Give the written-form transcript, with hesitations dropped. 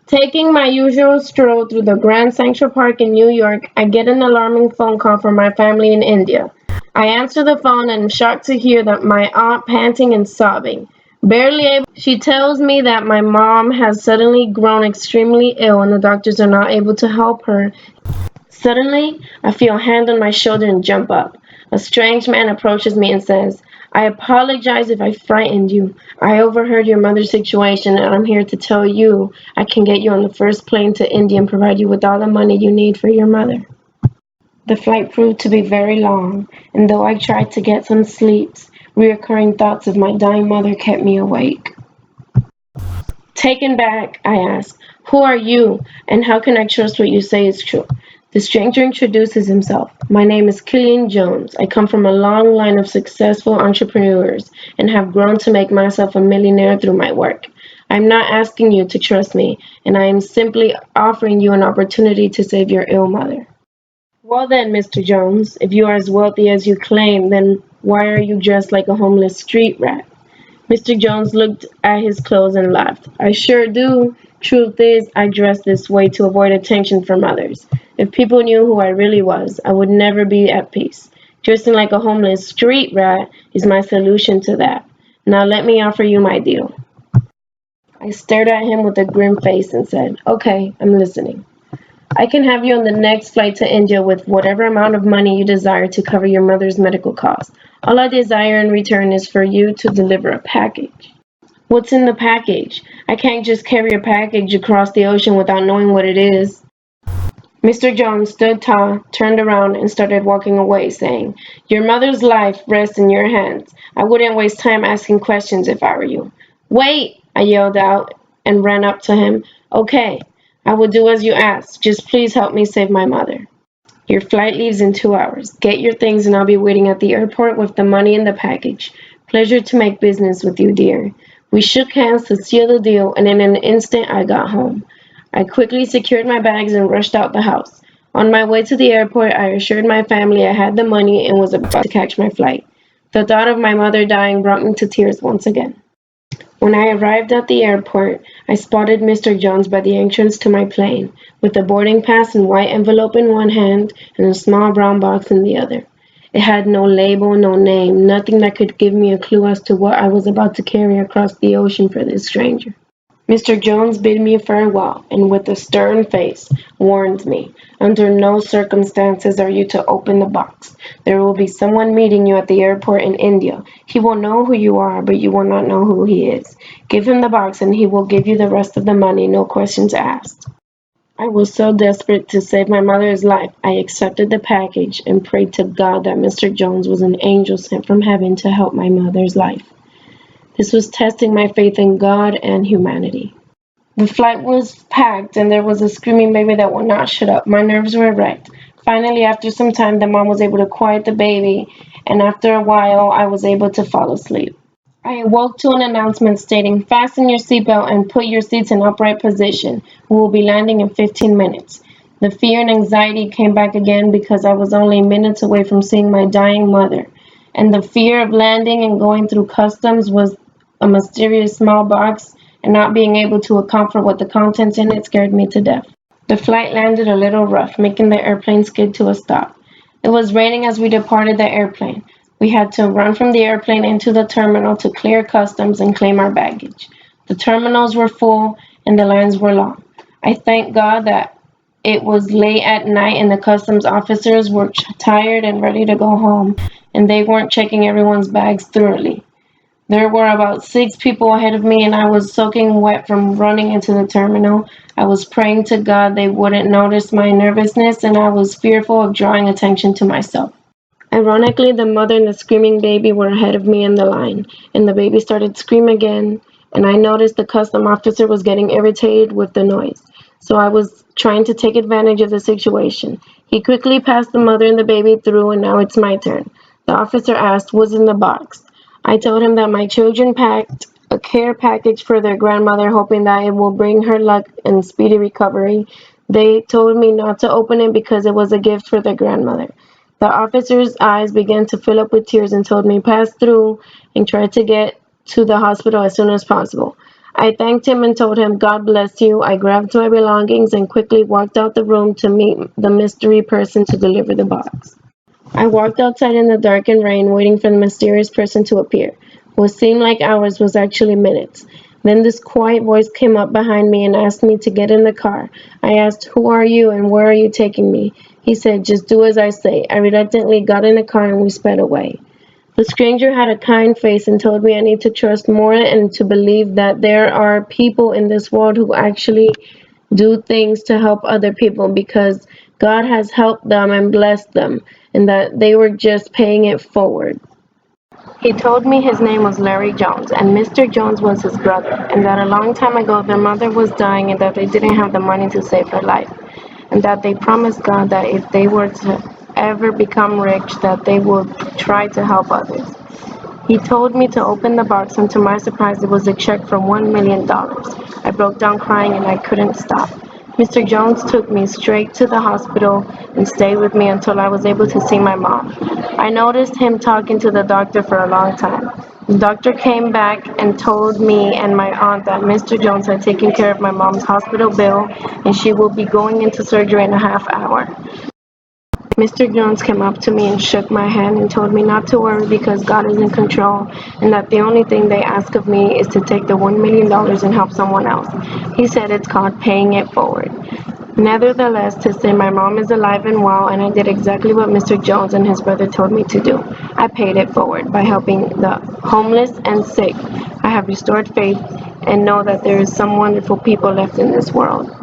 Taking my usual stroll through the Grand Central Park in New York, I get an alarming phone call from my family in India. I answer the phone and am shocked to hear that my aunt panting and sobbing. Barely able, she tells me that my mom has suddenly grown extremely ill and the doctors are not able to help her. Suddenly, I feel a hand on my shoulder and jump up. A strange man approaches me and says, I apologize if I frightened you. I overheard your mother's situation and I'm here to tell you I can get you on the first plane to India and provide you with all the money you need for your mother. The flight proved to be very long, and though I tried to get some sleep, reoccurring thoughts of my dying mother kept me awake. Taken back, I ask, Who are you, and how can I trust what you say is true? The stranger introduces himself. My name is Killian Jones. I come from a long line of successful entrepreneurs and have grown to make myself a millionaire through my work. I'm not asking you to trust me, and I am simply offering you an opportunity to save your ill mother. Well then, Mr. Jones, if you are as wealthy as you claim, then why are you dressed like a homeless street rat? Mr. Jones looked at his clothes and laughed. I sure do. Truth is, I dress this way to avoid attention from others. If people knew who I really was, I would never be at peace. Dressing like a homeless street rat is my solution to that. Now let me offer you my deal. I stared at him with a grim face and said, Okay, I'm listening. I can have you on the next flight to India with whatever amount of money you desire to cover your mother's medical costs. All I desire in return is for you to deliver a package. What's in the package? I can't just carry a package across the ocean without knowing what it is. Mr. Jones stood tall, turned around, and started walking away, saying, Your mother's life rests in your hands. I wouldn't waste time asking questions if I were you. Wait! I yelled out and ran up to him. Okay, I will do as you ask. Just please help me save my mother. Your flight leaves in 2 hours. Get your things and I'll be waiting at the airport with the money in the package. Pleasure to make business with you, dear. We shook hands to seal the deal, and in an instant I got home. I quickly secured my bags and rushed out the house. On my way to the airport, I assured my family I had the money and was about to catch my flight. The thought of my mother dying brought me to tears once again. When I arrived at the airport, I spotted Mr. Jones by the entrance to my plane, with a boarding pass and white envelope in one hand and a small brown box in the other. It had no label, no name, nothing that could give me a clue as to what I was about to carry across the ocean for this stranger. Mr. Jones bid me farewell, and with a stern face, warned me, Under no circumstances are you to open the box. There will be someone meeting you at the airport in India. He will know who you are, but you will not know who he is. Give him the box and he will give you the rest of the money, no questions asked. I was so desperate to save my mother's life, I accepted the package and prayed to God that Mr. Jones was an angel sent from heaven to help my mother's life. This was testing my faith in God and humanity. The flight was packed and there was a screaming baby that would not shut up. My nerves were wrecked. Finally, after some time, the mom was able to quiet the baby, and after a while, I was able to fall asleep. I awoke to an announcement stating, Fasten your seatbelt and put your seats in upright position. We will be landing in 15 minutes. The fear and anxiety came back again because I was only minutes away from seeing my dying mother, and the fear of landing and going through customs was a mysterious small box and not being able to account for what the contents in it scared me to death. The flight landed a little rough, making the airplane skid to a stop. It was raining as we departed the airplane. We had to run from the airplane into the terminal to clear customs and claim our baggage. The terminals were full and the lines were long. I thank God that it was late at night and the customs officers were tired and ready to go home, and they weren't checking everyone's bags thoroughly. There were about 6 people ahead of me, and I was soaking wet from running into the terminal. I was praying to God they wouldn't notice my nervousness, and I was fearful of drawing attention to myself. Ironically, the mother and the screaming baby were ahead of me in the line, and the baby started screaming again, and I noticed the custom officer was getting irritated with the noise. So I was trying to take advantage of the situation. He quickly passed the mother and the baby through, and now it's my turn. The officer asked, What's in the box? I told him that my children packed a care package for their grandmother, hoping that it will bring her luck and speedy recovery. They told me not to open it because it was a gift for their grandmother. The officer's eyes began to fill up with tears and told me pass through and try to get to the hospital as soon as possible. I thanked him and told him, God bless you. I grabbed my belongings and quickly walked out the room to meet the mystery person to deliver the box. I walked outside in the dark and rain, waiting for the mysterious person to appear. What seemed like hours was actually minutes. Then this quiet voice came up behind me and asked me to get in the car. I asked, Who are you and where are you taking me? He said, Just do as I say. I reluctantly got in the car and we sped away. The stranger had a kind face and told me I need to trust more and to believe that there are people in this world who actually do things to help other people because God has helped them and blessed them, and that they were just paying it forward. He told me his name was Larry Jones, and Mr. Jones was his brother, and that a long time ago their mother was dying and that they didn't have the money to save her life, and that they promised God that if they were to ever become rich, that they would try to help others. He told me to open the box, and to my surprise, it was a check for $1 million. I broke down crying and I couldn't stop. Mr. Jones took me straight to the hospital and stayed with me until I was able to see my mom. I noticed him talking to the doctor for a long time. The doctor came back and told me and my aunt that Mr. Jones had taken care of my mom's hospital bill and she will be going into surgery in a half hour. Mr. Jones came up to me and shook my hand and told me not to worry because God is in control and that the only thing they ask of me is to take the $1 million and help someone else. He said it's called paying it forward. Nevertheless, to say my mom is alive and well, and I did exactly what Mr. Jones and his brother told me to do. I paid it forward by helping the homeless and sick. I have restored faith and know that there is some wonderful people left in this world.